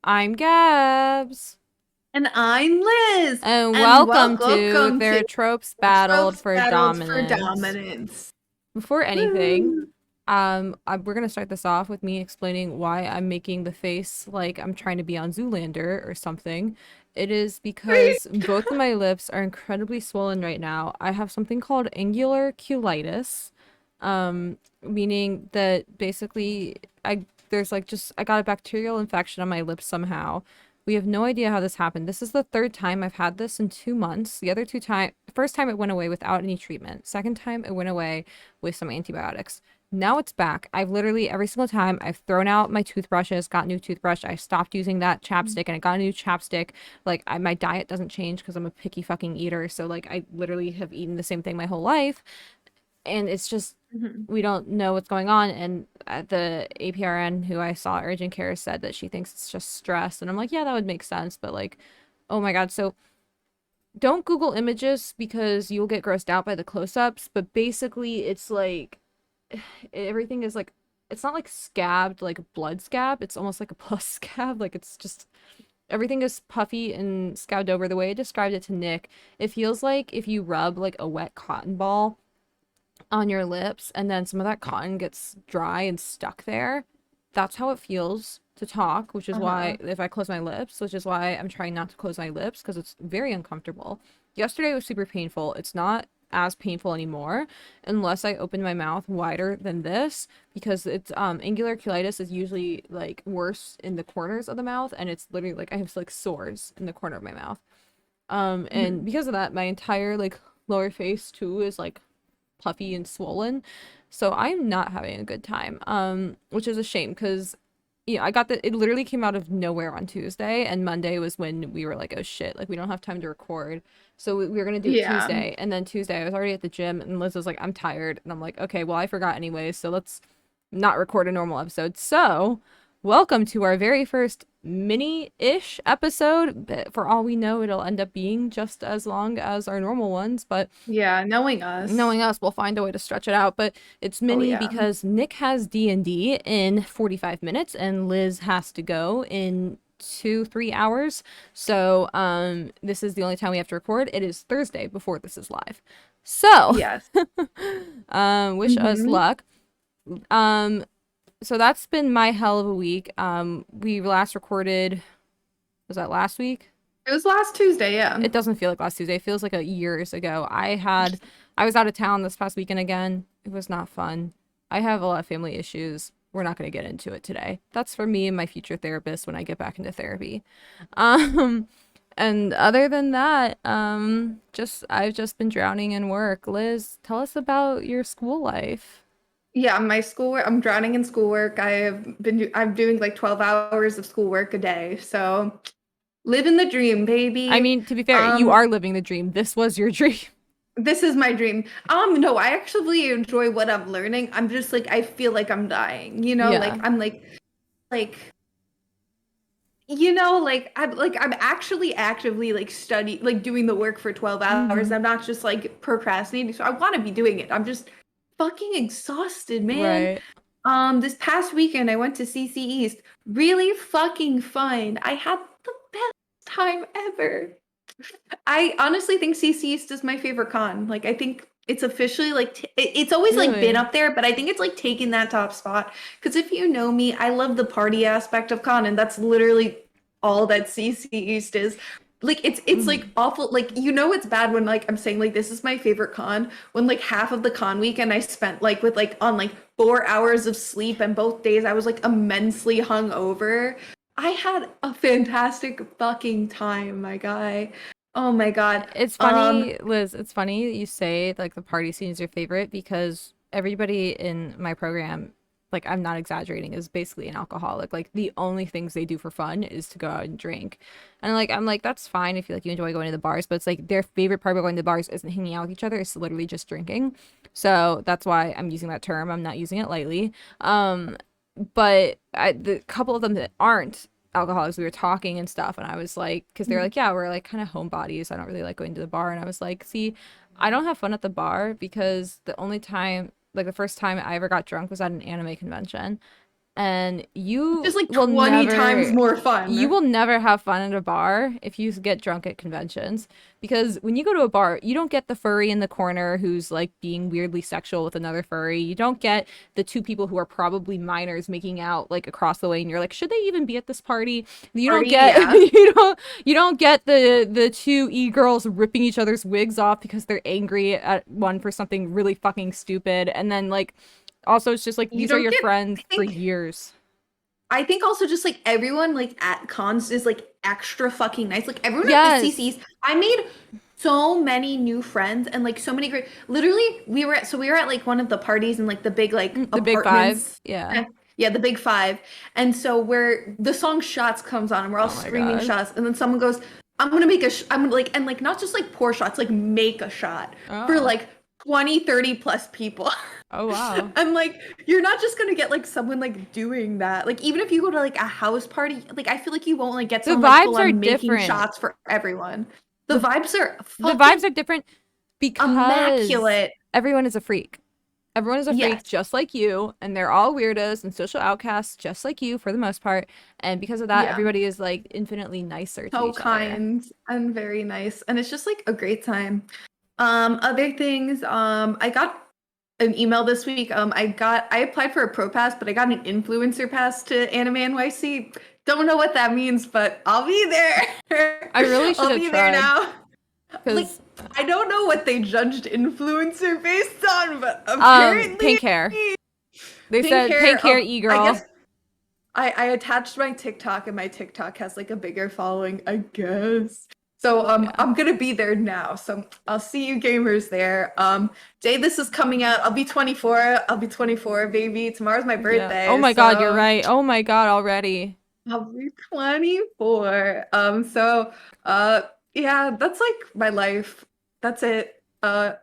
I'm Gabs, And I'm Liz, and and welcome to welcome Their to Tropes the Battled Tropes for Battled for Dominance. Dominance. Before anything, Woo! we're gonna start this off with me explaining why I'm making the face like I'm trying to be on Zoolander or something. It is because both of my lips are incredibly swollen right now. I have something called angular culitis, meaning that basically I got a bacterial infection on my lips somehow. We have no idea how this happened. This is the third time I've had this in 2 months. The other two time, first time it went away without any treatment. Second time it went away with some antibiotics. Now it's back. I've literally every single time I've thrown out my toothbrushes, got a new toothbrush. I stopped using that chapstick and I got a new chapstick. My diet doesn't change because I'm a picky fucking eater. So like I literally have eaten the same thing my whole life, and it's just Mhm. we don't know what's going on. And the APRN who I saw urgent care said that she thinks it's just stress, and I'm like, yeah, that would make sense, but like, oh my god. So don't Google images because you'll get grossed out by the close-ups, but basically it's like everything is like, it's not like scabbed like blood scab, it's almost like a pus scab. Like it's just everything is puffy and scabbed over. The way I described it to Nick, it feels like if you rub like a wet cotton ball on your lips and then some of that cotton gets dry and stuck there. That's how it feels to talk, which is Uh-huh. why if I close my lips, which is why I'm trying not to close my lips because it's very uncomfortable. Yesterday was super painful. It's not as painful anymore unless I open my mouth wider than this, because it's angular culitis is usually like worse in the corners of the mouth, and it's literally like I have like sores in the corner of my mouth. And Mhm. because of that, my entire like lower face too is like puffy and swollen. So I'm not having a good time. Which is a shame because I got it literally came out of nowhere on Tuesday, and Monday was when we were like, oh shit, like we don't have time to record. So we were gonna do it Yeah. Tuesday, and then Tuesday I was already at the gym and Liz was like, I'm tired, and I'm like, okay, well I forgot anyway, so let's not record a normal episode. So, welcome to our very first mini-ish episode. But for all we know, it'll end up being just as long as our normal ones, but Yeah, knowing us. knowing us, we'll find a way to stretch it out. But it's Oh mini yeah. because Nick has D&D in 45 minutes and Liz has to go in 2-3 hours. So this is the only time we have to record. It is Thursday before this is live. So Yes. wish us Hmm. luck. um so that's been my hell of a week. We last recorded, was that last week? It was last Tuesday, yeah. It doesn't feel like last Tuesday. It feels like a years ago. I was out of town this past weekend again. It was not fun. I have a lot of family issues. We're not going to get into it today. That's for me and my future therapist when I get back into therapy. Um, and other than that, just I've just been drowning in work. Liz, tell us about your school life. Yeah, my schoolwork, I'm drowning in schoolwork. I'm doing like 12 hours of schoolwork a day. So, living the dream, I baby. mean, to be fair, you Um, are living the dream. This was your dream. This is my dream. No, I actually enjoy what I'm learning. I'm just like I feel like I'm dying, Yeah. like I'm like I'm actually actively like study like doing the work for 12 hours. Hmm. I'm not just like procrastinating. So I want to be doing it. I'm just fucking exhausted, man. Right. This past weekend I went to CC East. Really fucking fun. I had the best time ever. I honestly think CC East is my favorite con. Like, I think it's officially like it's always like been Really? up there, but I think it's like taking that top spot. Because if you know me, I love the party aspect of con, and that's literally all that CC East is. Like, it's like Hmm. awful. Like, it's bad when like I'm saying like this is my favorite con when like half of the con weekend I spent like with like on like 4 hours of sleep, and both days I was like immensely hungover. I had a fantastic fucking time, my guy. Oh my God. It's funny, Liz, it's funny that you say like the party scene is your favorite because everybody in my program, like I'm not exaggerating, is basically an alcoholic. Like the only things they do for fun is to go out and drink. And like I'm like, that's fine if you like you enjoy going to the bars, but it's like their favorite part about going to the bars isn't hanging out with each other, it's literally just drinking. So that's why I'm using that term. I'm not using it lightly. But the couple of them that aren't alcoholics, we were talking and stuff, and I was like, because they're like, yeah, we're like kind of homebodies, I don't really like going to the bar. And I was like, see, I don't have fun at the bar because the only time, like the first time I ever got drunk was at an anime convention, and you Just like will 20 times never more you fun. will never have fun at a bar if you get drunk at conventions, because when you go to a bar you don't get the furry in the corner who's like being weirdly sexual with another furry. You don't get the two people who are probably minors making out like across the way and you're like, should they even be at this party? You don't Party, get yeah. you don't get the two e-girls ripping each other's wigs off because they're angry at one for something really fucking stupid, and then like also it's just like You these are don't your get, friends I for think, years. I think also just like everyone like at cons is like extra fucking nice. Like everyone at the Yes. CCs, I made so many new friends and like so many great. Literally, we were at like one of the parties in like the big like The big five. apartments. Yeah. Yeah, the big five. And so where the song Shots comes on and we're all Oh my screaming god. shots and then someone goes, I'm gonna make I'm like, and like not just like pour shots, like make a shot for Oh. like 20, 30 plus people. Oh wow. I'm like, you're not just gonna get like someone like doing that. Like even if you go to like a house party, like I feel like you won't like get The someone like full vibes are on making different. shots for everyone. The The vibes are the fucking vibes are different because immaculate. everyone is a freak. Everyone is a freak Yes. just like you, and they're all weirdos and social outcasts just like you for the most part. And because of that, Yeah. everybody is like infinitely nicer to So each other. kind and very nice. And it's just like a great time. Other things, I got an email this week. I applied for a pro pass, but I got an influencer pass to Anime NYC. Don't know what that means, but I'll be there. I really should I'll have be there tried now. Like, because I don't know what they judged influencer based on, but apparently pink hair. They pink said hair. pink hair I e-girl. guess I attached my TikTok and my TikTok has like a bigger following, I guess. So Yeah. I'm gonna be there now. So I'll see you gamers there. Day this is coming out, I'll be 24. I'll be 24, baby. Tomorrow's my Yeah. Oh birthday, my god, you're so right. Oh my god, already. I'll be 24. Uh yeah, that's like my life. That's it.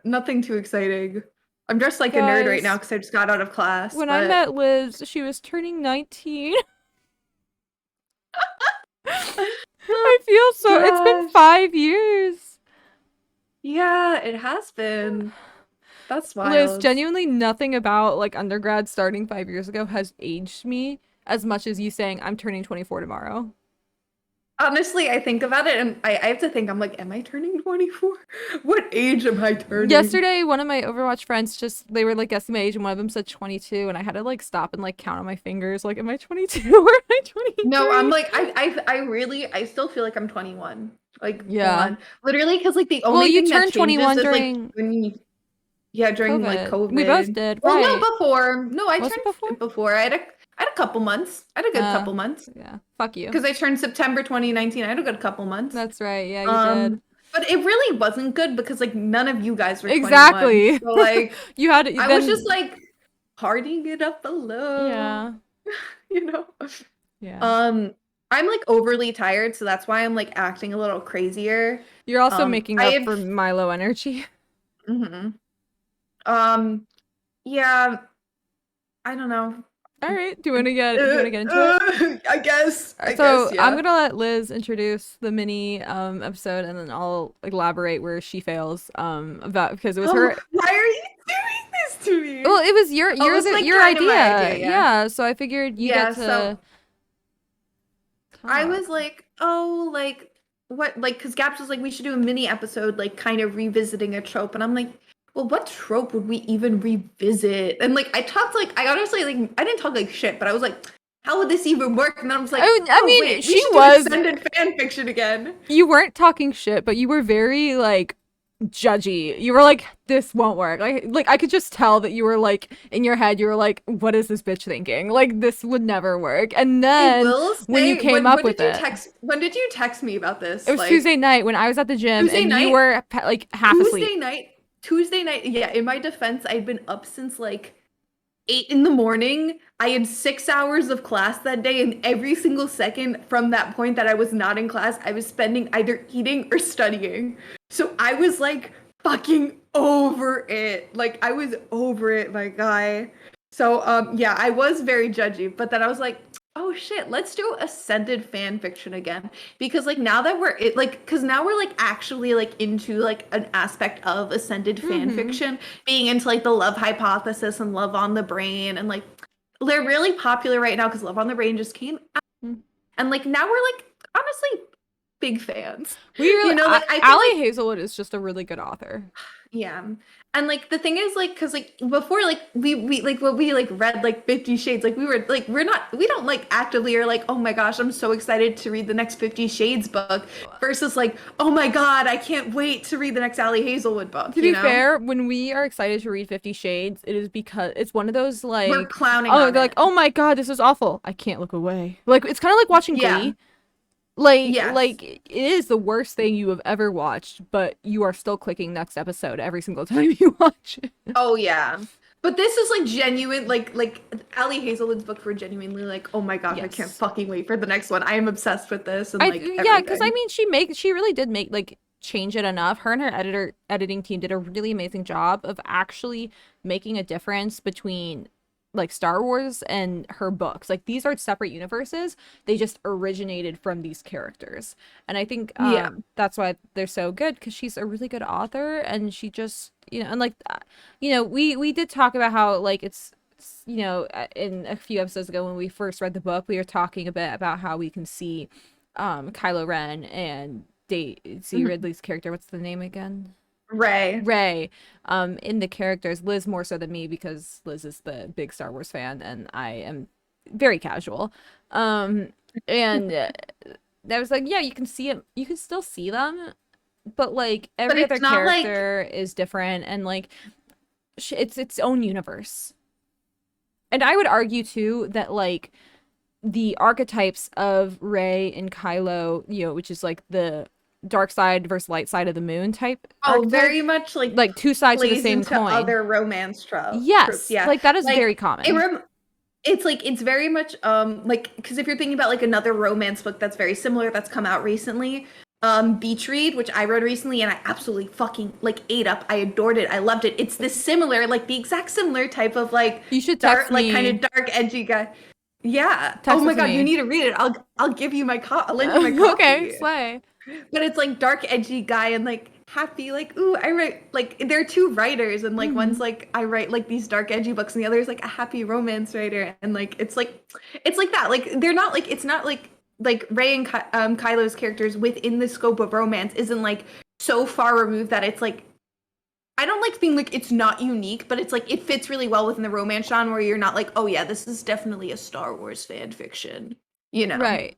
Nothing too exciting. I'm dressed like a nerd right now Guys, because I just got out of class, when I but met Liz, she was turning 19. I feel so. It's been gosh. 5 years. Yeah, it has been. That's Liz, wild. genuinely nothing about like undergrad starting 5 years ago has aged me as much as you saying I'm turning 24 tomorrow. Honestly, I think about it and I have to think, I'm like, am I turning 24? What age am I turning? Yesterday, one of my Overwatch friends they were like guessing my age, and one of them said 22, and I had to like stop and like count on my fingers, like, am I 22 or am I No, I'm 23? like, I really, I still feel like I'm 21. Like, full Yeah. on. Literally, because like the Well, only you thing that turned changes 21 is like during when you, yeah, during like COVID. We both COVID. did, Well, no, right? before. No, I Was it before? turned before. I had a couple months. I had a good Uh, couple months. yeah. Fuck you. Because I turned September 2019. I had a good couple months. That's right. Yeah, you did. Um, but it really wasn't good because like none of you guys were 21. Exactly. So like You had I was just then. like partying it up below, Yeah. you know. Yeah. Um, I'm like overly tired, so that's why I'm like acting a little crazier. You're also making I up have for my low energy. mhm. Um, yeah, I don't know. All right. Do you want to get into it? I guess, So I'm yeah. gonna let Liz introduce the mini episode, and then I'll elaborate where she fails about because it was Oh, her. why are you doing this to me? Well, it was your Oh, your it's like your kind of my idea. idea, yeah. Yeah. So I figured you get Yeah, so to I was talk. like, oh, like what, like, because Gaps was like, we should do a mini episode, like, kind of revisiting a trope, and I'm like, well, what trope would we even revisit? And like, I honestly, like, I didn't talk like shit, but I was like, how would this even work? And then I was like, I oh mean, wait, we she should do was. extended fan fiction again. You weren't talking shit, but you were very like judgy. You were like, this won't work. Like I could just tell that you were like in your head, you were like, what is this bitch thinking? Like this would never work. And I then will when you say, came up when with did you it, text? When did you text me about it this? was Tuesday Like night when I was at the gym Tuesday and you night? were like half asleep. Tuesday night? Tuesday night? Yeah. In my defense, I'd been up since like 8 in the morning. I had 6 hours of class that day, and every single second from that point that I was not in class, I was spending either eating or studying. So I was like fucking over it. Like I was over it, my guy. So yeah, I was very judgy, but then I was like, oh shit, let's do ascended fan fiction again. Because like now that we're it like because now we're like actually like into like an aspect of ascended fan Mm-hmm. fiction, being into like the love hypothesis and love on the brain and like they're really popular right now because Love on the Brain just came out. Mm. And like now we're like honestly big fans. We really, Like I feel Ali like Hazelwood is just a really good author. yeah. And like the thing is like cuz like before like we like when we like read like 50 Shades like we were like we don't like actively are like, "Oh my gosh, I'm so excited to read the next 50 Shades book," versus like, "Oh my god, I can't wait to read the next Ali Hazelwood book," To you be know? fair, when we are excited to read 50 Shades, it is because it's one of those We're like, clowning oh, on they're like, it. oh my god, this is awful. I can't look away. Like it's kind of like watching Yeah. Glee. Like Yes. it is the worst thing you have ever watched, but you are still clicking next episode every single time you watch it. Oh yeah. But this is like genuine like Ali Hazelwood's book for genuinely like, "Oh my gosh, I can't Yes. fucking wait for the next one. I am obsessed with this," and I like yeah, because I everything. mean she really did make like change it enough. Her and her editing team did a really amazing job of actually making a difference between like Star Wars and her books. Like these are separate universes. They just originated from these characters. And I think Yeah. that's why they're so good because she's a really good author and she just, you know, and like you know, we did talk about how like you know, in a few episodes ago when we first read the book, we were talking a bit about how we can see Kylo Ren and Daisy Mhm. Ridley's character. What's the name again? Ray. Ray, in the characters. Liz more so than me because Liz is the big Star Wars fan and I am very casual. And I was like, yeah, you can see it. You can still see them, but like But every other it's not like character is different and like it's its own universe. And I would argue too that like the archetypes of Rey and Kylo, you know, which is like the dark side versus light side of the moon type oh, archetype, very much like two sides of the plays same into coin. other romance tropes. Yes, Yeah. like that is very Like common. it's like it's very much like because if you're thinking about like another romance book that's very similar that's come out recently, Beach Read, which I read recently and I absolutely fucking like ate up. I adored it. I loved it. It's this similar, like the exact similar type of like You should dark, text like kind of me. dark, edgy guy. Yeah. Oh Text it my to god, you me. need to read it. I'll give you my I'll lend you my Okay, copy. slay. But it's like dark, edgy guy and like happy, like, ooh, I write like there are two writers, and like Hmm. one's like I write like these dark, edgy books, and the other is like a happy romance writer, and like it's like that. Like they're not like it's not like Ray and Kylo's characters within the scope of romance isn't like so far removed that it's like I don't like being like it's not unique, but it's like it fits really well within the romance genre where you're not like, oh yeah, this is definitely a Star Wars fan fiction, you know? Right.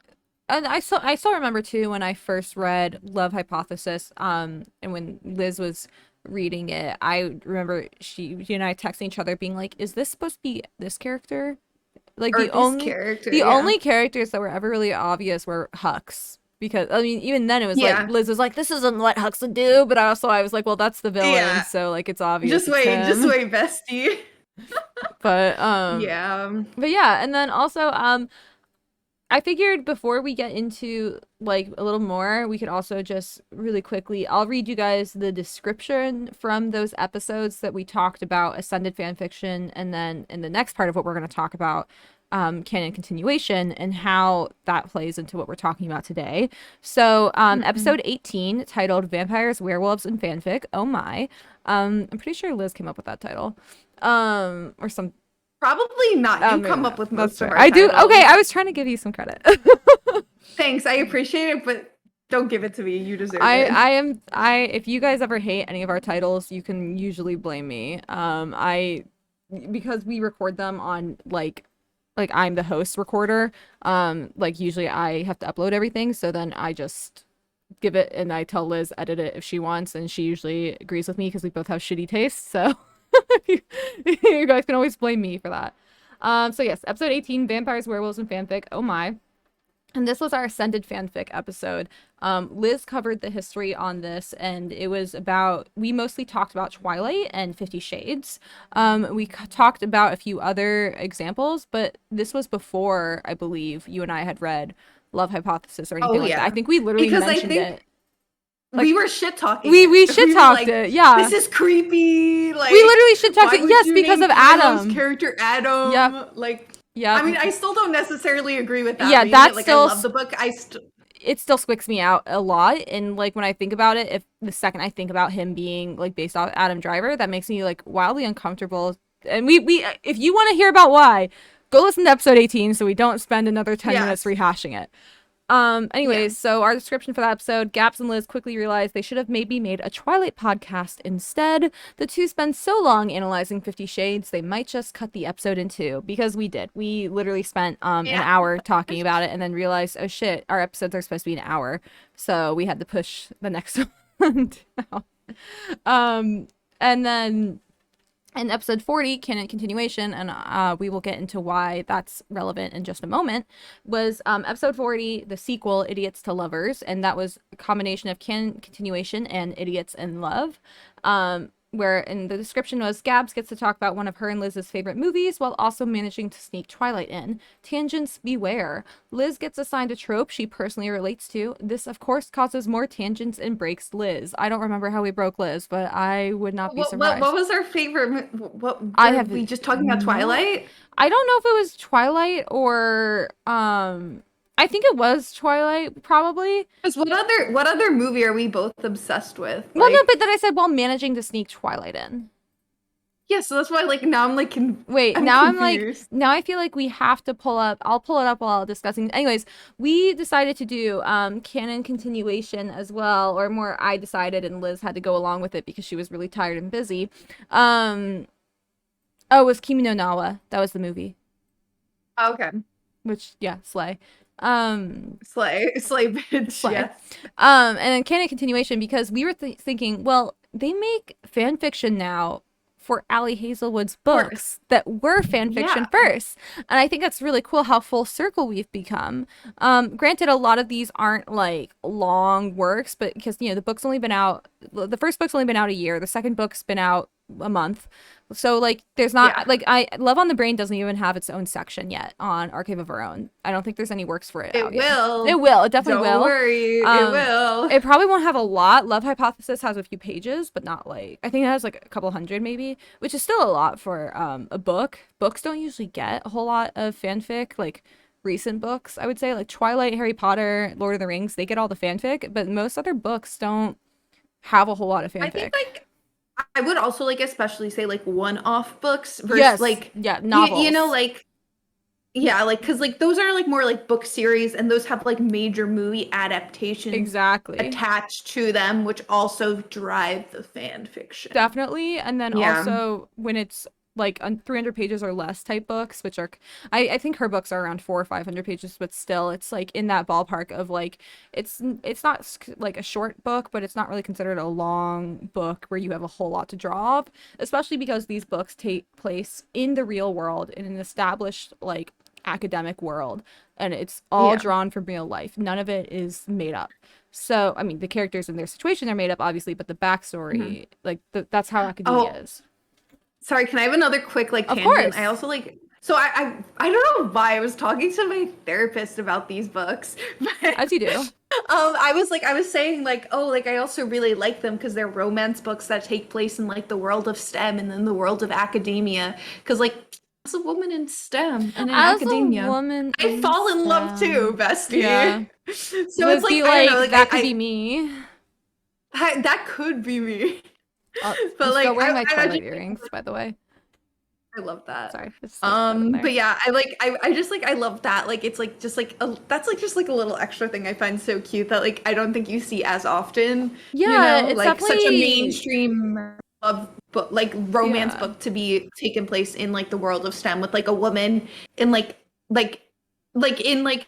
And I still remember too when I first read Love Hypothesis, and when Liz was reading it, I remember she and I texting each other being like, is this supposed to be this character? Like Or this character, the yeah. only characters that were ever really obvious were Hux. Because I mean, even then it was like Yeah. Liz was like, "This isn't what Hux would do," but I was like, "Well, that's the villain, Yeah. so like it's obvious it's Just him." wait, bestie. But Yeah. but yeah, and then also I figured before we get into like a little more, we could also just really quickly, I'll read you guys the description from those episodes that we talked about Ascended fanfiction, and then in the next part of what we're going to talk about, canon continuation and how that plays into what we're talking about today. So, Mm-mm. episode 18 titled Vampires, Werewolves, and Fanfic. Oh my. I'm pretty sure Liz came up with that title. Or some Probably not. You maybe come up not. with That's most of fair. our I do. Okay, titles. I was trying to give you some credit. Thanks. I appreciate it, but don't give it to me. You deserve it. If you guys ever hate any of our titles, you can usually blame me. I because we record them on like I'm the host recorder. Like usually I have to upload everything, so then I just give it and I tell Liz edit it if she wants, and she usually agrees with me because we both have shitty tastes. So you, you guys can always blame me for that. So yes, episode 18, Vampires, Werewolves, and Fanfic. Oh my. And this was our Ascended fanfic episode. Liz covered the history on this, and it was about, we mostly talked about Twilight and 50 Shades. We talked about a few other examples, but this was before, I believe, you and I had read Love Hypothesis or Oh anything like that. I yeah. think we literally Because I mentioned think it. Like, we were shit talking we it. shit We were talked like, it, yeah. this is creepy. Like, We literally shit talked why it, would yes, you because name of Kylo's Adam. character Yep, Adam? Like, I yep. mean, I still don't necessarily agree with that Yeah, reading it. that's Like, I still love the book. it still squicks me out a lot. And like when I think about it, if the second I think about him being like based off Adam Driver, that makes me like wildly uncomfortable. And we if you want to hear about why, go listen to episode 18 so we don't spend another 10 minutes Yes. rehashing it. Yeah. Anyways, so our description for that episode, Gabs and Liz quickly realized they should have maybe made a Twilight podcast instead. The two spend so long analyzing 50 Shades, they might just cut the episode in two, because we did. We literally spent an Yeah. hour talking about it and then realized, oh shit, our episodes are supposed to be an hour. So we had to push the next one down. And then in episode 40, canon continuation, and we will get into why that's relevant in just a moment, was episode 40, the sequel, Idiots to Lovers, and that was a combination of canon continuation and Idiots in Love, where in the description was Gabs gets to talk about one of her and Liz's favorite movies while also managing to sneak Twilight in. Tangents beware. Liz gets assigned a trope she personally relates to. This, of course, causes more tangents and breaks Liz. I don't remember how we broke Liz, but I would not be surprised. What was our favorite? What I have we just talking about Twilight? I don't know if it was Twilight or I think it was Twilight, probably. Because what other movie are we both obsessed with? Well, no, but then I said while managing to sneak Twilight in. Yeah, so that's why now I'm like Wait, I'm now confused. now I feel like we have to pull up. I'll pull it up while discussing. Anyways, we decided to do canon continuation as well, or more I decided and Liz had to go along with it because she was really tired and busy. Oh, it was Kimi no Nawa. That was the movie. Okay. Which, yeah, slay. Slay bitch. Slay. Yes. And then canon continuation, because we were thinking, well, they make fan fiction now for Ali Hazelwood's books that were fan fiction first. And I think that's really cool how full circle we've become. Granted, a lot of these aren't like long works, but because, you know, the first book's only been out a year. The second book's been out a month. So like there's not like Love on the Brain doesn't even have its own section yet on Archive of Our Own. I don't think there's any works for it out yet. It will. It definitely will. Don't worry. It will. It probably won't have a lot. Love Hypothesis has a few pages, but not like, I think it has like a couple hundred maybe, which is still a lot for a book. Books don't usually get a whole lot of fanfic, like recent books, I would say, like Twilight, Harry Potter, Lord of the Rings, they get all the fanfic, but most other books don't have a whole lot of fanfic. I think like I would also like especially say like one-off books versus novels. You know, like like because like those are like more like book series and those have like major movie adaptations attached to them, which also drive the fan fiction. Definitely. And then also when it's like 300 pages or less type books, which are I think her books are around 400 or 500 pages, but still it's like in that ballpark of like it's not like a short book, but it's not really considered a long book where you have a whole lot to draw up, especially because these books take place in the real world in an established like academic world, and it's all drawn from real life. None of it is made up. So I mean the characters and their situation are made up obviously, but the backstory like that's how academia is. Sorry, can I have another quick like tangent? Of course. I also like so I don't know why I was talking to my therapist about these books. But, as you do. I was saying like, oh, like I also really like them because they're romance books that take place in like the world of STEM and then the world of academia. Because like as a woman in STEM and in academia, I fall in love too, bestie. Yeah. So it's like, I don't know, like that could be me. That could be me. But I'm still wearing my Twilight earrings, by the way. I love that. Sorry. But yeah, I just like I love that. Like it's like just like that's like just like a little extra thing I find so cute that like I don't think you see as often. Yeah, you know? It's like definitely such a mainstream of book like romance book to be taken place in like the world of STEM with like a woman in like in like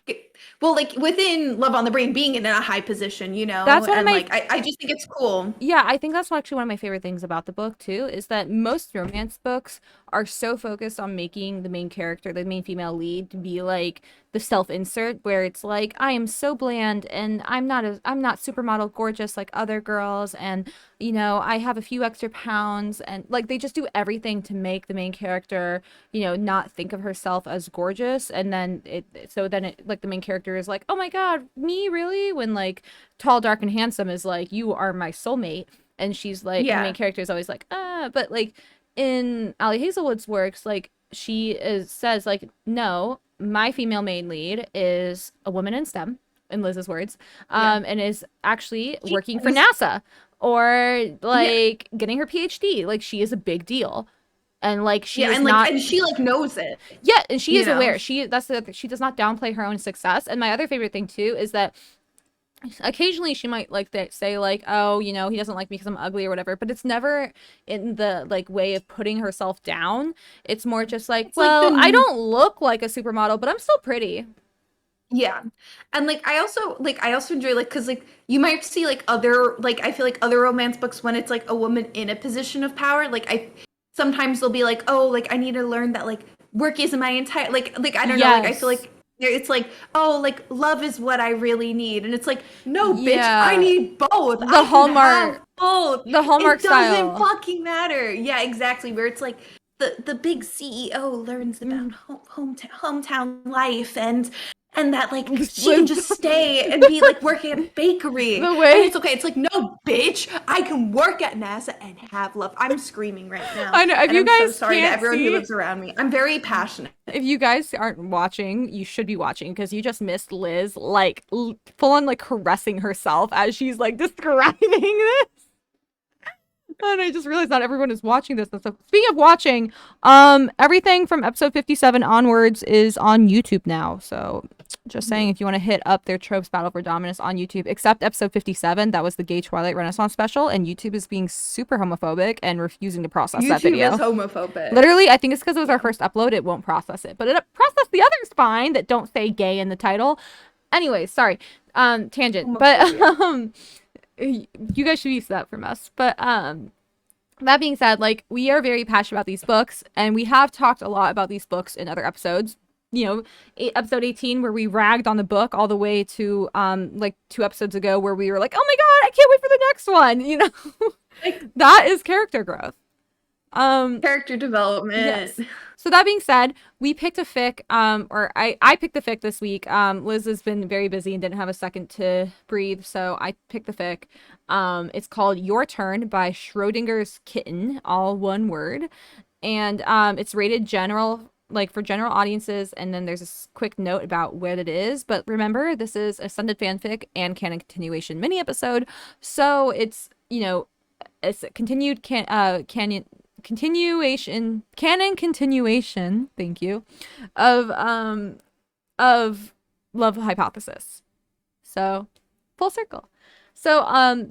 well like within Love on the Brain being in a high position, you know. That's what I just think it's cool. Yeah, I think that's actually one of my favorite things about the book too, is that most romance books are so focused on making the main character, the main female lead, to be like the self-insert, where it's like, I am so bland and I'm not supermodel gorgeous like other girls, and you know, I have a few extra pounds, and like they just do everything to make the main character, you know, not think of herself as gorgeous, and then it like the main character is like, oh my god, me really? When like Tall, Dark, and Handsome is like, you are my soulmate, and she's like, the main character is always like, but like in Ali Hazelwood's works, like says like, no, my female main lead is a woman in STEM, in Liz's words, and is actually working for NASA or like getting her PhD. Like she is a big deal. and like she Yeah, is and like, not. and she like knows it, Yeah, and she you is know. aware. She does not downplay her own success. And my other favorite thing too is that occasionally she might like say like, oh, you know, he doesn't like me because I'm ugly or whatever, but it's never in the like way of putting herself down. It's more just like, It's like well, I the don't look like a supermodel, but I'm still pretty. Yeah. And like I also enjoy like cuz like you might see like other like I feel like other romance books when it's like a woman in a position of power, like I sometimes they'll be like, "Oh, like I need to learn that like work isn't my entire like I don't know, like I feel Yes. like it's like, "Oh, like love is what I really need." And it's like, "No, bitch, I Yeah. need both. The I can have Hallmark, both. the Hallmark It doesn't style. fucking matter." Yeah, exactly. Where it's like the big CEO learns about Mm. hometown life and that like Just she can live just stay and be like working at a bakery the and way. it's okay. It's like, no, bitch, I can work at NASA and have love. I'm screaming right now, I know. If and you I'm so guys sorry to can't everyone who see, lives around me. I'm very passionate. if you guys aren't watching, you should be watching because you just missed Liz like full on like caressing herself as she's like describing this. And I just realized not everyone is watching this and stuff. Speaking of watching, everything from episode 57 onwards is on YouTube now. So just saying, if you want to hit up their tropes battle for dominance on YouTube, except episode 57, that was the gay Twilight Renaissance special, and YouTube is being super homophobic and refusing to process that YouTube is video. homophobic. Literally, I think it's because it was our Yeah. first upload, it won't process it. But it processed the others fine that don't say gay in the title. Anyways, sorry. Tangent. But Homophobia. you guys should use that from us. But that being said, like we are very passionate about these books, and we have talked a lot about these books in other episodes. You know, episode 18 where we ragged on the book all the way to like 2 episodes ago where we were like, oh my god, I can't wait for the next one. You know, Like that is character growth. character development. Yes. So that being said, we picked a fic, or I picked the fic this week. Liz has been very busy and didn't have a second to breathe, so I picked the fic. It's called Your Turn by Schrodinger's Kitten, all one word. And it's rated general, like for general audiences, and then there's a quick note about what it is. But remember, this is a Ascended fanfic and canon continuation mini episode, so it's, you know, it's a continued canon continuation, thank you, of Love Hypothesis. So full circle. So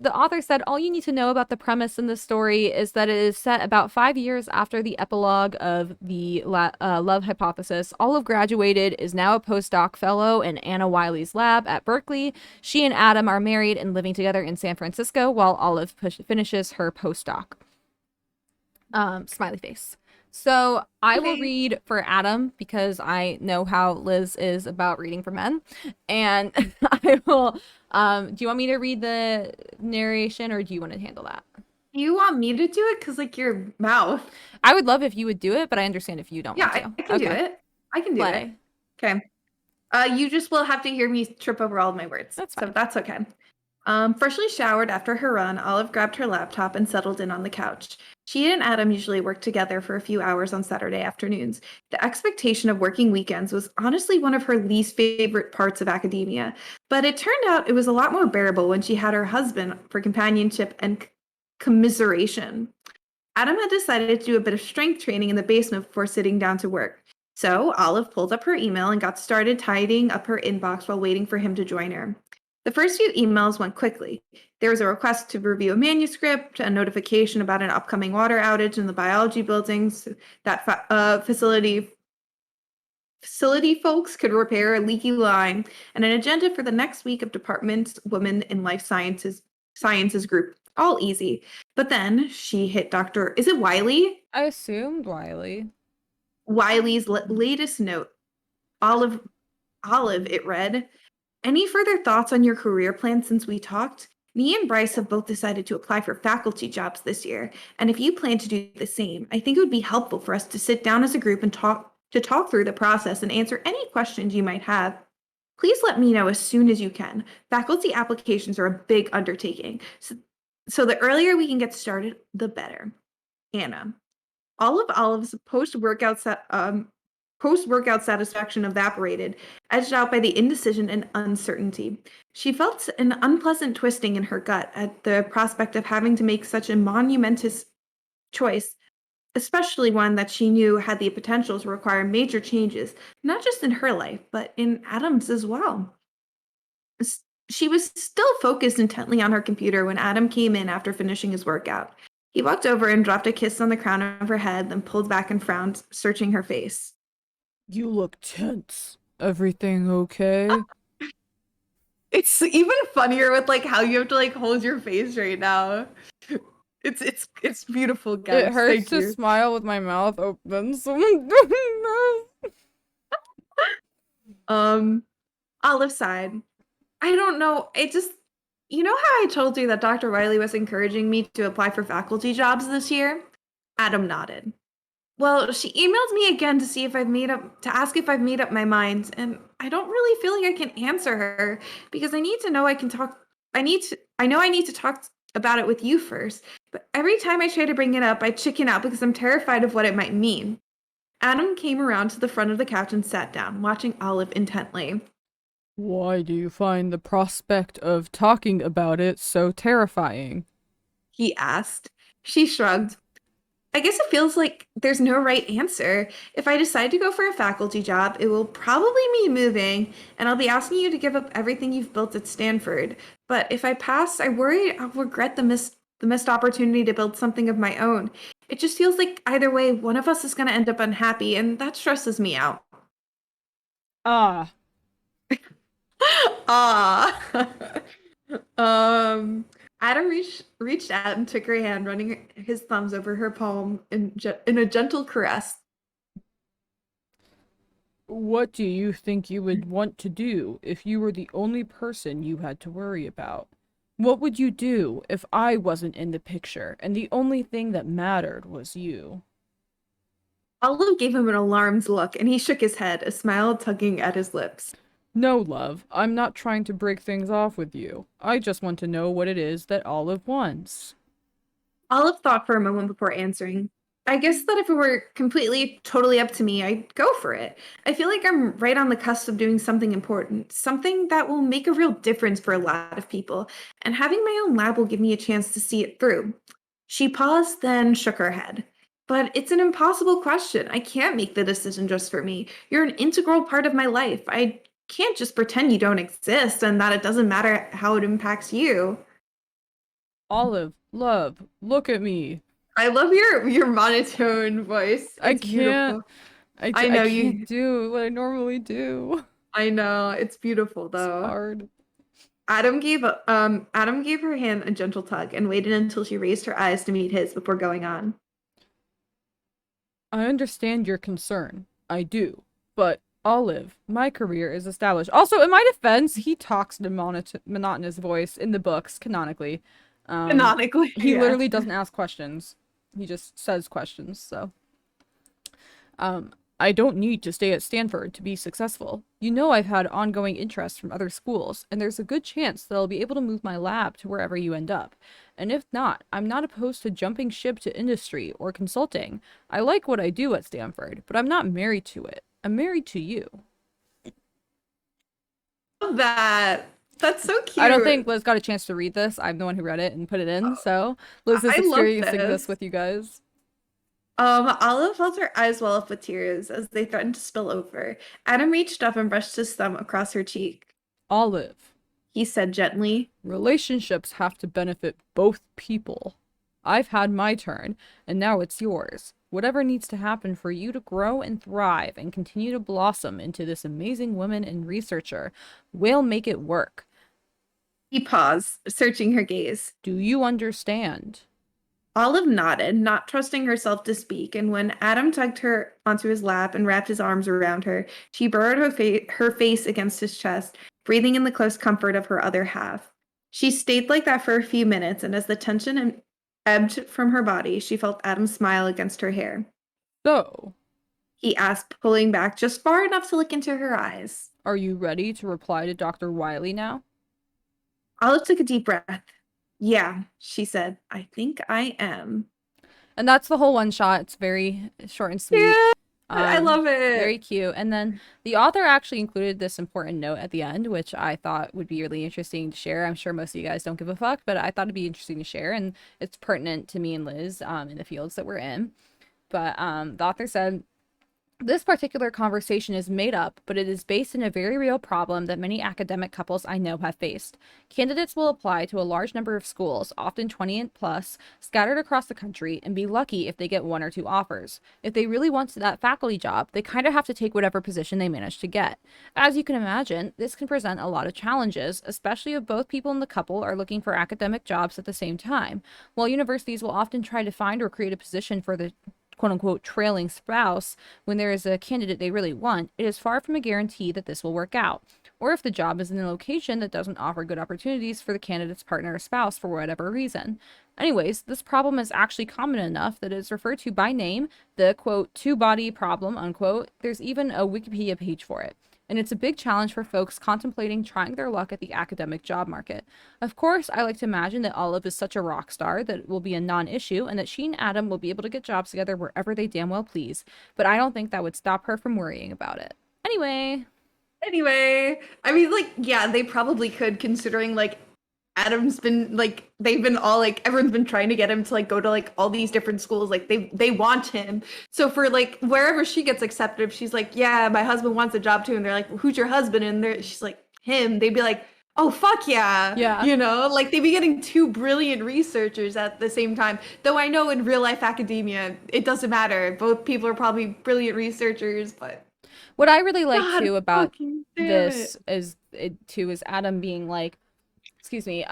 the author said all you need to know about the premise in the story is that it is set about 5 years after the epilogue of the Love Hypothesis. Olive graduated, is now a postdoc fellow in Anna Wiley's lab at Berkeley. She and Adam are married and living together in San Francisco while Olive finishes her postdoc. Smiley face. So I will read for Adam because I know how Liz is about reading for men. And I will, do you want me to read the narration or do you want to handle that? You want me to do it? Because like your mouth. I would love if you would do it, but I understand if you don't Yeah, want to. I can do it. I can do it. Play. Okay. You just will have to hear me trip over all of my words. That's So fine. that's okay. Freshly showered after her run, Olive grabbed her laptop and settled in on the couch. She and Adam usually worked together for a few hours on Saturday afternoons. The expectation of working weekends was honestly one of her least favorite parts of academia, but it turned out it was a lot more bearable when she had her husband for companionship and commiseration. Adam had decided to do a bit of strength training in the basement before sitting down to work. So Olive pulled up her email and got started tidying up her inbox while waiting for him to join her. The first few emails went quickly. There was a request to review a manuscript, a notification about an upcoming water outage in the biology buildings that facility folks could repair a leaky line, and an agenda for the next week of department's Women in Life Sciences group. All easy. But then she hit Dr. Is it Wiley? I assumed Wiley. Wiley's latest note. Olive, it read. Any further thoughts on your career plan since we talked? Me and Bryce have both decided to apply for faculty jobs this year, and if you plan to do the same, I think it would be helpful for us to sit down as a group and talk through the process and answer any questions you might have. Please let me know as soon as you can. Faculty applications are a big undertaking, so the earlier we can get started, the better. Anna. All of Olive's post-workout satisfaction evaporated, edged out by the indecision and uncertainty. She felt an unpleasant twisting in her gut at the prospect of having to make such a monumentous choice especially one that she knew had the potential to require major changes, not just in her life, but in Adam's as well. She was still focused intently on her computer when Adam came in after finishing his workout. He walked over and dropped a kiss on the crown of her head, then pulled back and frowned, searching her face. You look tense. Everything okay? It's even funnier with like how you have to like hold your face right now. It's beautiful, It Gabs. hurts Thank to you. smile with my mouth open. So Um, Olive sighed. I don't know. It just, you know how I told you that Dr. Riley was encouraging me to apply for faculty jobs this year? Adam nodded. Well, she emailed me again to see if to ask if I've made up my mind, and I don't really feel like I can answer her because I need to know I can talk. I know I need to talk about it with you first, but every time I try to bring it up, I chicken out because I'm terrified of what it might mean. Adam came around to the front of the couch and sat down, watching Olive intently. why do you find the prospect of talking about it so terrifying? He asked. She shrugged. I guess it feels like there's no right answer. If I decide to go for a faculty job, it will probably mean moving, and I'll be asking you to give up everything you've built at Stanford. But if I pass, I worry I'll regret the missed opportunity to build something of my own. It just feels like either way, one of us is going to end up unhappy, and that stresses me out. Ah, Ah. um Adam reached out and took her hand, running his thumbs over her palm in a gentle caress. what do you think you would want to do if you were the only person you had to worry about? What would you do if I wasn't in the picture and the only thing that mattered was you? Olive gave him an alarmed look, and he shook his head, a smile tugging at his lips. No, love, I'm not trying to break things off with you. I just want to know what it is that Olive wants. Olive thought for a moment before answering. I guess that if it were completely, totally up to me, I'd go for it. I feel like I'm right on the cusp of doing something important, something that will make a real difference for a lot of people, and having my own lab will give me a chance to see it through. She paused, then shook her head. But it's an impossible question. I can't make the decision just for me. You're an integral part of my life. I can't just pretend you don't exist and that it doesn't matter how it impacts you. Olive, love, look at me. I love your monotone voice. I It's can't, beautiful. I I know can't you. do what I normally do. I know it's beautiful It's though. hard. Adam gave her hand a gentle tug and waited until she raised her eyes to meet his before going on. I understand your concern. I do. But, Olive, my career is established. Also, in my defense, he talks in a monotonous voice in the books, canonically. Um, Canonically, he yes. literally doesn't ask questions. He just says questions, so. Um, I don't need to stay at Stanford to be successful. You know I've had ongoing interest from other schools, and there's a good chance that I'll be able to move my lab to wherever you end up. And if not, I'm not opposed to jumping ship to industry or consulting. I like what I do at Stanford, but I'm not married to it. I'm married to you. Love that. That's so I don't think cute. Liz got a chance to read this. I'm the one who read it and put it in, so Liz is I love experiencing this this. with you guys. Olive felt her eyes well up with tears as they threatened to spill over. Adam reached up and brushed his thumb across her cheek. Olive. He said gently, Relationships have to benefit both people. I've had my turn, and now it's yours. Whatever needs to happen for you to grow and thrive and continue to blossom into this amazing woman and researcher, we'll make it work. he paused, searching her gaze. Do you understand? Olive nodded, not trusting herself to speak, and when Adam tugged her onto his lap and wrapped his arms around her, she burrowed her face against his chest, breathing in the close comfort of her other half. She stayed like that for a few minutes, and as the tension ebbed from her body, she felt Adam smile against her hair. So, He asked, pulling back just far enough to look into her eyes. are you ready to reply to Dr. Wiley now? Olive took a deep breath. Yeah, she said, I think I am. And that's the whole one shot. It's very short and sweet. Yeah, I love Very it. cute. And then the author actually included this important note at the end, which I thought would be really interesting to share. I'm sure most of you guys don't give a fuck, but I thought it'd be interesting to share, and it's pertinent to me and Liz in the fields that we're in. But the author said, this particular conversation is made up, but it is based in a very real problem that many academic couples I know have faced. Candidates will apply to a large number of schools, often 20 and plus, scattered across the country, and be lucky if they get 1 or 2 offers. If they really want that faculty job, they kind of have to take whatever position they manage to get. As you can imagine, this can present a lot of challenges, especially if both people in the couple are looking for academic jobs at the same time. While universities will often try to find or create a position for the quote unquote trailing spouse when there is a candidate they really want, it is far from a guarantee that this will work out, or if the job is in a location that doesn't offer good opportunities for the candidate's partner or spouse for whatever reason. Anyways, this problem is actually common enough that it is referred to by name, the quote two-body problem unquote. There's even a Wikipedia page for it. And it's a big challenge for folks contemplating trying their luck at the academic job market. Of course, I like to imagine that Olive is such a rock star that it will be a non-issue and that she and Adam will be able to get jobs together wherever they damn well please, but I don't think that would stop her from worrying about it. Anyway, I mean, like, yeah, they probably could, considering like Adam's been like, they've been all like, everyone's been trying to get him to like go to like all these different schools, like they want him. So for like wherever she gets accepted, if she's like, yeah, my husband wants a job too, and they're like, who's your husband? And she's like, him. They'd be like, oh fuck yeah, Yeah. you know, like they'd be getting 2 brilliant researchers at the same time. Though I know in real life academia, it doesn't matter. Both people are probably brilliant researchers, but What I really like God too about fucking damn this it. is Adam being like, excuse me,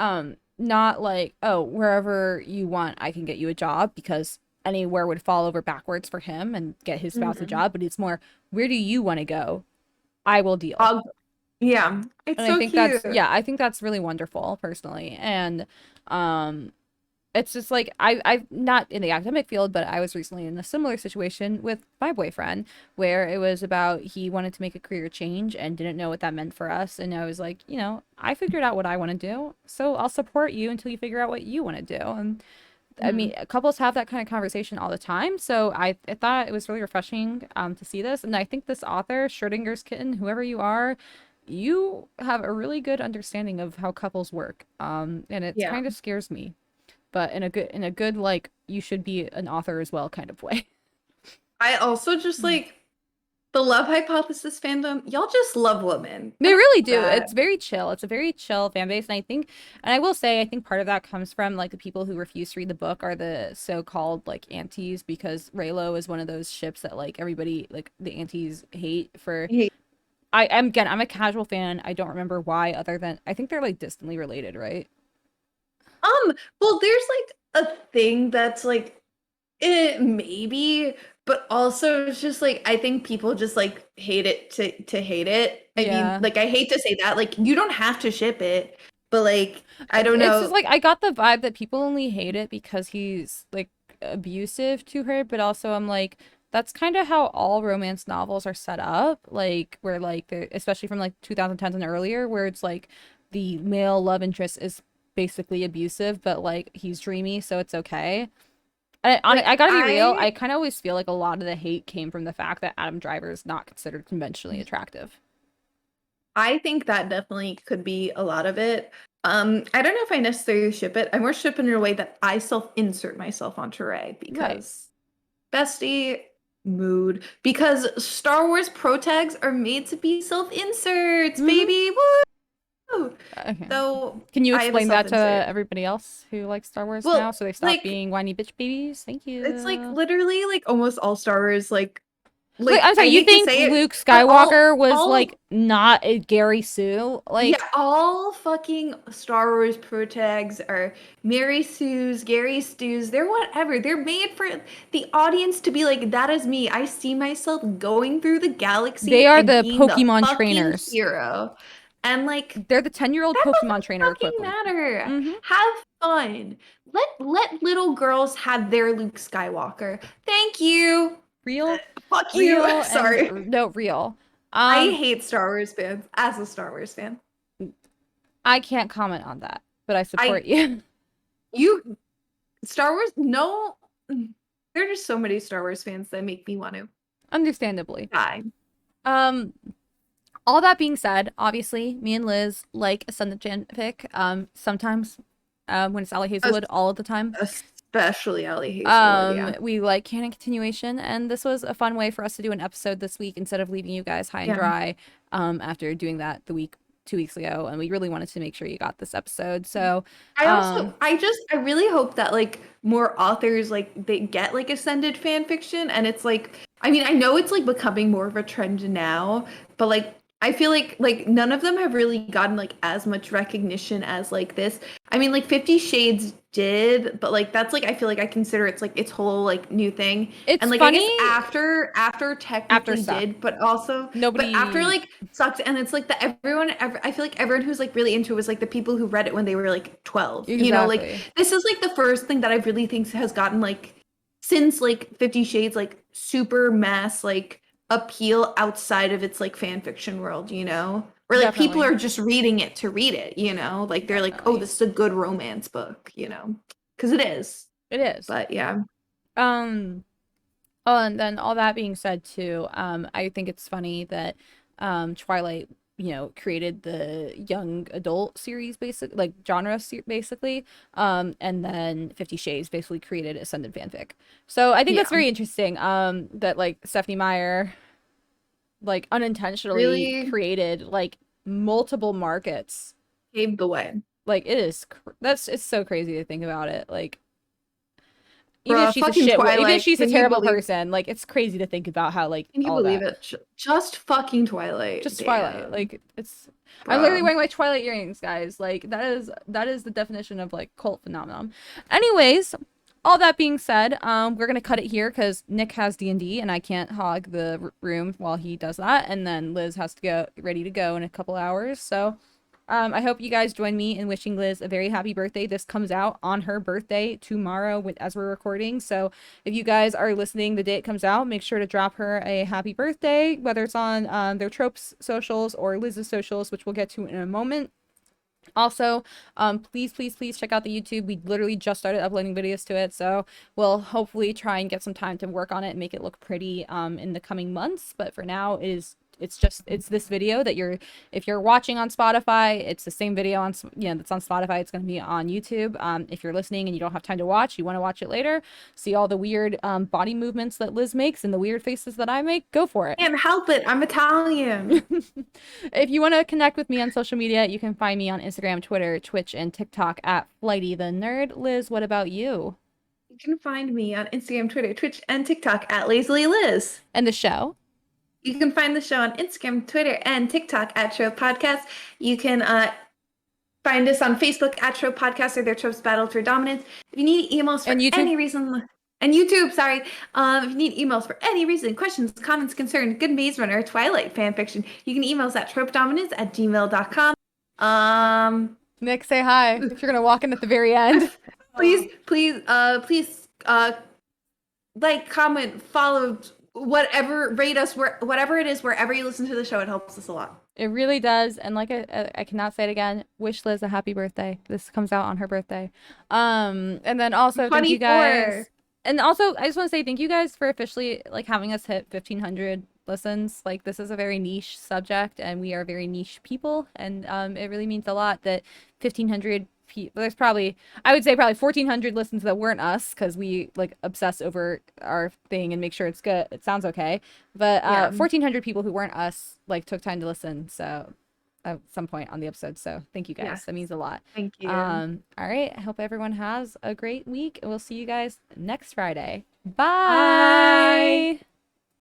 not like, oh, wherever you want, I can get you a job, because anywhere would fall over backwards for him and get his spouse a Mhm. job, but it's more, where do you want to go? I will deal. Yeah, it's And I so think that's, cute. yeah, I think that's really wonderful personally. And um it's just like I'm not in the academic field, but I was recently in a similar situation with my boyfriend where it was about he wanted to make a career change and didn't know what that meant for us. And I was like, you know, I figured out what I want to do, so I'll support you until you figure out what you want to do. And I Mhm. mean, couples have that kind of conversation all the time. So I thought it was really refreshing to see this. And I think this author, Schrodinger's kitten, whoever you are, you have a really good understanding of how couples work. And it Yeah. kind of scares me, but in a good like you should be an author as well kind of way. I also just like the Love Hypothesis fandom. Y'all just love women. They And I really love do. that. It's very chill. It's a very chill fan base, and I think, and I will say, I think part of that comes from like the people who refuse to read the book are the so-called like antis, because Raylo is one of those ships that like everybody like the antis hate for. Hey, I'm a casual fan. I don't remember why, other than I think they're like distantly related, right? well, there's like a thing that's like maybe, but also it's just like I think people just like hate it to hate it. I mean, Yeah. like I hate to say that, like you don't have to ship it, but like I don't It's just know. like I got the vibe that people only hate it because he's like abusive to her, but also I'm like that's kind of how all romance novels are set up, like where like they're especially from like 2010s and earlier, where it's like the male love interest is basically abusive, but like he's dreamy, so it's okay. I Like gotta be real, I I kind of always feel like a lot of the hate came from the fact that Adam Driver is not considered conventionally attractive. I think that definitely could be a lot of it. I don't know if I necessarily ship it. I more ship it in a way that I self-insert myself onto Ray Right. because bestie mood. Because Star Wars pro tags are made to be self-inserts, Mm-hmm. baby. Woo! Okay. So Can you I have a explain that to self-insert. everybody else who likes Star Wars now Well, so they stop like being whiny bitch babies? Thank it's like you. literally like almost all Star Wars, Wait, I'm I sorry, you hate to think say it, Luke but Skywalker was all like not a Gary Sue? yeah, Like, all fucking Star Wars pro tags are Mary Sue's, Gary Stu's, they're whatever. They're made for the audience to be like, that is me. I see myself going through the they galaxy are and the being the Pokemon fucking trainers. hero. And like, They're the 10-year-old that Pokemon doesn't trainer fucking equivalent. matter. Mm-hmm. Have fun. Let little girls have their Luke Skywalker. Thank you. Real, Fuck you. real, and Sorry. no, real. I Um, hate Star Wars fans as a Star Wars fan. I can't comment on that, but I I support you. you Star Wars no there are just so many Star Wars fans that make me want to Understandably. die. Um, all that being said, obviously, me and Liz like Ascendant fanfic. Sometimes when it's Ali A, Hazelwood, all of the time. a Especially Ali Hazelwood, yeah. We like canon continuation, and this was a fun way for us to do an episode this week instead of leaving you guys high and Yeah. dry after doing that 2 weeks ago, and we really wanted to make sure you got this episode. So I really hope that like more authors like they get like ascended fan fiction, and it's like, I mean, I know it's like becoming more of a trend now, but like I feel like none of them have really gotten like as much recognition as like this. I mean, like 50 Shades did, but like that's like I feel like I consider it's like its whole like new thing. it's And like I funny guess after technically suck. did, but also but after Nobody like sucked, and it's like I feel like everyone who's like really into it was like the people who read it when they were like 12. You know, like exactly. this is like the first thing that I really think has gotten like since like 50 Shades like super mass like appeal outside of its like fan fiction world, you know? Where like people Definitely. are just reading it to read it, you know? Like they're like, "Oh, Definitely. this is a good romance book," you know? Cuz it is. It is. But yeah. Um Oh, and then all that being said too, I think it's funny that Twilight, created the young adult series basic like basically. And then 50 Shades basically created Ascended fanfic. So I think Yeah. that's very interesting. That like Stephanie Meyer like unintentionally Really created like multiple markets. paved the way. Like it is it's so crazy to think about it. Like even if Bruh, she's a fucking even if Twilight. she's a terrible person, like it's crazy to think about how like Can you all believe that. it? Just fucking Twilight. Just Twilight. Damn. Like it's I'm literally Bruh. wearing my Twilight earrings, guys. Like that is the definition of like cult phenomenon. Anyways, all that being said, we're gonna cut it here because Nick has D&D and I can't hog the room while he does that, and then Liz has to go ready to go in a couple hours. So I hope you guys join me in wishing Liz a very happy birthday. This comes out on her birthday tomorrow as we're recording. So if you guys are listening the day it comes out, make sure to drop her a happy birthday, whether it's on their Tropes socials or Liz's socials, which we'll get to in a moment. Also, please, please, please check out the YouTube. We literally just started uploading videos to it, so we'll hopefully try and get some time to work on it and make it look pretty in the coming months. But for now, it's this video that if you're watching on Spotify, it's the same video on that's on Spotify. It's going to be on YouTube. If you're listening and you don't have time to watch, you want to watch it later, see all the weird body movements that Liz makes and the weird faces that I make, go for it. Can't help it. I'm Italian. If you want to connect with me on social media, you can find me on Instagram, Twitter, Twitch, and TikTok at Flighty the Nerd. Liz, what about you? You can find me on Instagram, Twitter, Twitch, and TikTok at Lazily Liz. And the show? You can find the show on Instagram, Twitter, and TikTok at Trope Podcast. You can find us on Facebook at Trope Podcast or Their Tropes Battled for Dominance. If you need emails for any reason, and YouTube, sorry. If you need emails for any reason, questions, comments, concerns, good Maze Runner, or Twilight fanfiction, you can email us at tropedominance@gmail.com. Nick, say hi if you're going to walk in at the very end. Please, like, comment, follow, whatever, rate us, whatever it is, wherever you listen to the show, it helps us a lot. It really does. And like I cannot say it again, wish Liz a happy birthday. This comes out on her birthday. And then also thank you guys. And also I just want to say thank you guys for officially like having us hit 1,500 listens. Like this is a very niche subject and we are very niche people, and it really means a lot that 1,500 there's probably, I would say probably 1,400 listens that weren't us because we like obsess over our thing and make sure it's good, it sounds okay, but 1,400 people who weren't us like took time to listen, so at some point on the episode. So thank you guys. That means a lot. Thank you. All right, I hope everyone has a great week and we'll see you guys next Friday. Bye.